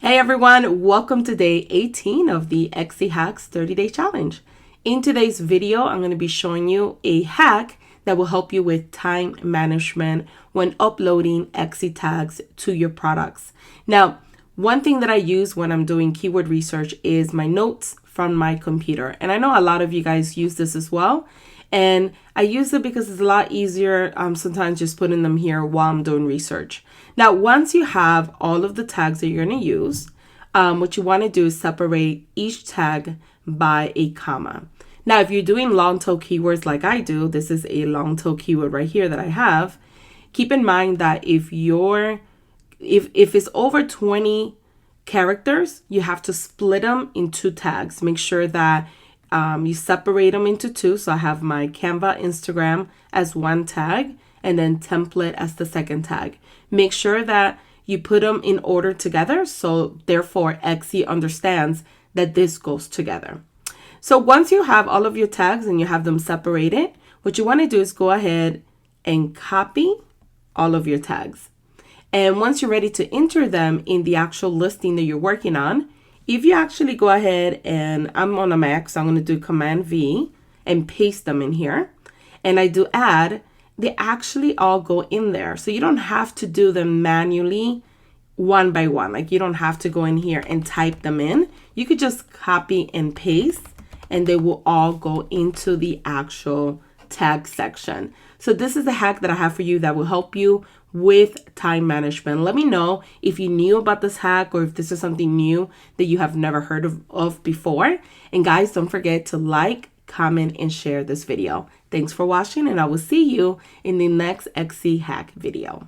Hey everyone, welcome to day 18 of the Etsy Hacks 30-Day Challenge. In today's video, I'm going to be showing you a hack that will help you with time management when uploading Etsy tags to your products. Now, one thing that I use when I'm doing keyword research is my notes from my computer. And I know a lot of you guys use this as well. And I use it because it's a lot easier sometimes just putting them here while I'm doing research. Now, once you have all of the tags that you're going to use, what you want to do is separate each tag by a comma. Now, if you're doing long tail keywords like I do, this is a long tail keyword right here that I have. Keep in mind that if it's over 20 characters, you have to split them in two tags. Make sure that you separate them into two. So I have my Canva Instagram as one tag and then template as the second tag. Make sure that you put them in order together. So therefore Etsy understands that this goes together. So once you have all of your tags and you have them separated, what you want to do is go ahead and copy all of your tags. And once you're ready to enter them in the actual listing that you're working on, if you actually go ahead and I'm on a Mac, so I'm going to do Command V and paste them in here. And I do add, they actually all go in there. So you don't have to do them manually one by one. Like you don't have to go in here and type them in. You could just copy and paste and they will all go into the actual tag section. So this is a hack that I have for you that will help you with time management. Let me know if you knew about this hack or if this is something new that you have never heard of before. And guys, don't forget to like, comment, and share this video. Thanks for watching, and I will see you in the next Etsy hack video.